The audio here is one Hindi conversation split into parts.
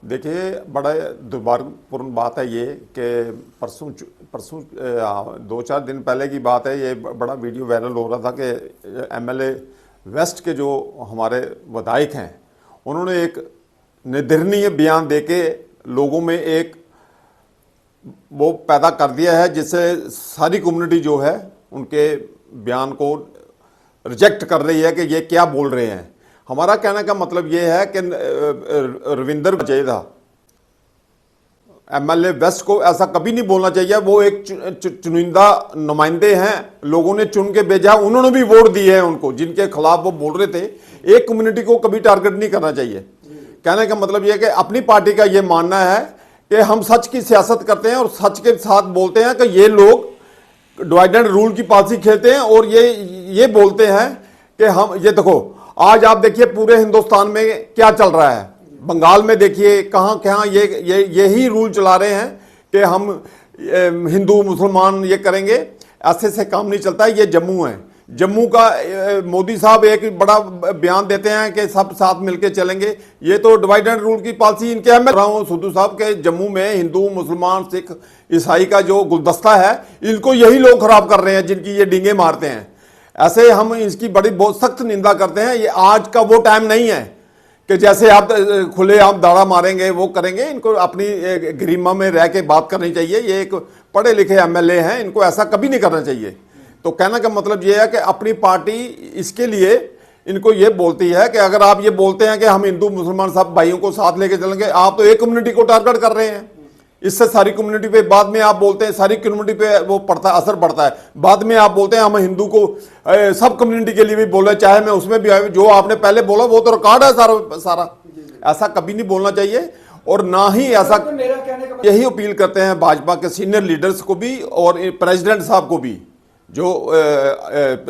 देखिए, बड़ा दुर्भाग्यपूर्ण बात है ये कि परसों 2-4 दिन पहले की बात है। ये बड़ा वीडियो वायरल हो रहा था कि एमएलए वेस्ट के जो हमारे विधायक हैं, उन्होंने एक निर्दयनीय बयान देके लोगों में एक वो पैदा कर दिया है, जिससे सारी कम्युनिटी जो है उनके बयान को रिजेक्ट कर रही है कि ये क्या बोल रहे हैं। हमारा कहने का मतलब ये है कि रविंदर चाहिए था, एमएलए वेस्ट को ऐसा कभी नहीं बोलना चाहिए। वो एक चुनिंदा नुमाइंदे हैं, लोगों ने चुन के भेजा, उन्होंने भी वोट दिए हैं उनको, जिनके खिलाफ वो बोल रहे थे। एक कम्युनिटी को कभी टारगेट नहीं करना चाहिए। कहने का मतलब ये है कि अपनी पार्टी का ये मानना है कि हम सच की सियासत करते हैं और सच के साथ बोलते हैं कि ये लोग डिवाइड एंड रूल की पॉलिसी खेलते हैं और ये बोलते हैं कि हम ये देखो, आज आप देखिए पूरे हिंदुस्तान में क्या चल रहा है। बंगाल में देखिए कहाँ यही रूल चला रहे हैं कि हम हिंदू मुसलमान ये करेंगे। ऐसे से काम नहीं चलता है। ये जम्मू है, जम्मू का मोदी साहब एक बड़ा बयान देते हैं कि सब साथ मिलके चलेंगे। ये तो डिवाइड एंड रूल की पॉलिसी इनके मैं रहा हूँ सिद्धू साहब के जम्मू में हिंदू मुसलमान सिख ईसाई का जो गुलदस्ता है, इनको यही लोग खराब कर रहे हैं, जिनकी ये डींगे मारते हैं। ऐसे हम इसकी बड़ी बहुत सख्त निंदा करते हैं। ये आज का वो टाइम नहीं है कि जैसे आप खुले आप दाड़ा मारेंगे वो करेंगे। इनको अपनी गरिमा में रह के बात करनी चाहिए। ये एक पढ़े लिखे एमएलए हैं, इनको ऐसा कभी नहीं करना चाहिए। तो कहने का मतलब ये है कि अपनी पार्टी इसके लिए इनको ये बोलती है कि अगर आप ये बोलते हैं कि हम हिंदू मुसलमान सब भाइयों को साथ लेके चलेंगे, आप तो एक कम्युनिटी को टारगेट कर रहे हैं। इससे सारी कम्युनिटी पे बाद में आप बोलते हैं, सारी कम्युनिटी पे वो असर पड़ता है। बाद में आप बोलते हैं हम हिंदू को सब कम्युनिटी के लिए भी बोले, चाहे मैं उसमें भी आए। जो आपने पहले बोला वो तो रिकॉर्ड है सारा। ऐसा कभी नहीं बोलना चाहिए और ना ही ऐसा। यही अपील करते हैं भाजपा के सीनियर लीडर्स को भी और प्रेसिडेंट साहब को भी। जो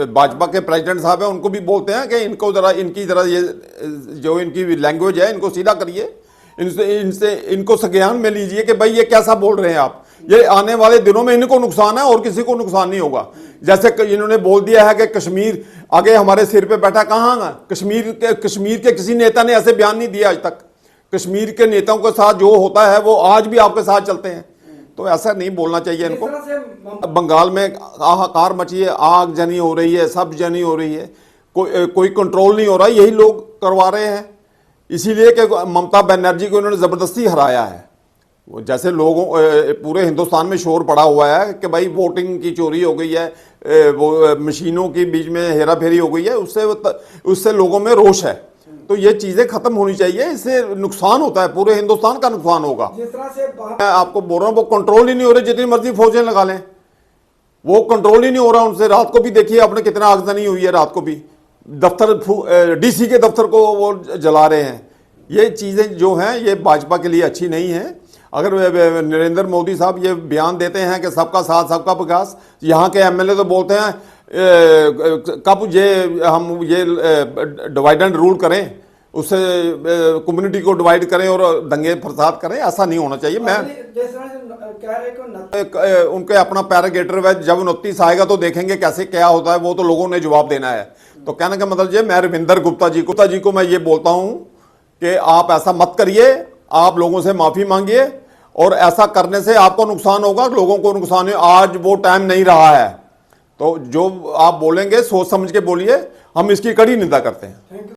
भाजपा के प्रेसिडेंट साहब हैं उनको भी बोलते हैं कि इनको जरा ये जो इनकी लैंग्वेज है इनको सीधा करिए, इनको संज्ञान में लीजिए कि भाई ये कैसा बोल रहे हैं आप। ये आने वाले दिनों में इनको नुकसान है और किसी को नुकसान नहीं होगा। जैसे इन्होंने बोल दिया है कि कश्मीर आगे हमारे सिर पे बैठा, कहाँ कश्मीर के किसी नेता ने ऐसे बयान नहीं दिया आज तक। कश्मीर के नेताओं के साथ जो होता है वो आज भी आपके साथ चलते हैं। तो ऐसा नहीं बोलना चाहिए इनको। बंगाल में हाहाकार मची है, आग जनी हो रही है, सब जनी हो रही है, कोई कंट्रोल नहीं हो रहा। यही लोग करवा रहे हैं, इसीलिए कि ममता बनर्जी को इन्होंने ज़बरदस्ती हराया है। जैसे लोगों पूरे हिंदुस्तान में शोर पड़ा हुआ है कि भाई वोटिंग की चोरी हो गई है, वो मशीनों के बीच में हेरा फेरी हो गई है, उससे लोगों में रोष है। तो ये चीज़ें खत्म होनी चाहिए। इससे नुकसान होता है, पूरे हिंदुस्तान का नुकसान होगा। जिस तरह से मैं आपको बोल रहा हूँ वो कंट्रोल ही नहीं हो रही। जितनी मर्जी फौजें लगा लें वो कंट्रोल ही नहीं हो रहा उनसे। रात को भी देखिए आपने कितना आगजनी हुई है, रात को भी दफ्तर डीसी के दफ्तर को वो जला रहे हैं। ये चीज़ें जो हैं ये भाजपा के लिए अच्छी नहीं है। अगर नरेंद्र मोदी साहब ये बयान देते हैं कि सबका साथ सबका विकास, यहाँ के एमएलए तो बोलते हैं कब हम ये डिवाइड एंड रूल करें, उससे कम्युनिटी को डिवाइड करें और दंगे फसाद करें। ऐसा नहीं होना चाहिए। मैं उनके अपना पैरागेटर जब 29 आएगा तो देखेंगे कैसे क्या होता है, वो तो लोगों ने जवाब देना है। तो कहने का मतलब ये, मैं रविंदर गुप्ता जी को मैं ये बोलता हूँ कि आप ऐसा मत करिए, आप लोगों से माफ़ी मांगिए और ऐसा करने से आपको नुकसान होगा, लोगों को नुकसान है। आज वो टाइम नहीं रहा है। तो जो आप बोलेंगे सोच समझ के बोलिए, हम इसकी कड़ी निंदा करते हैं।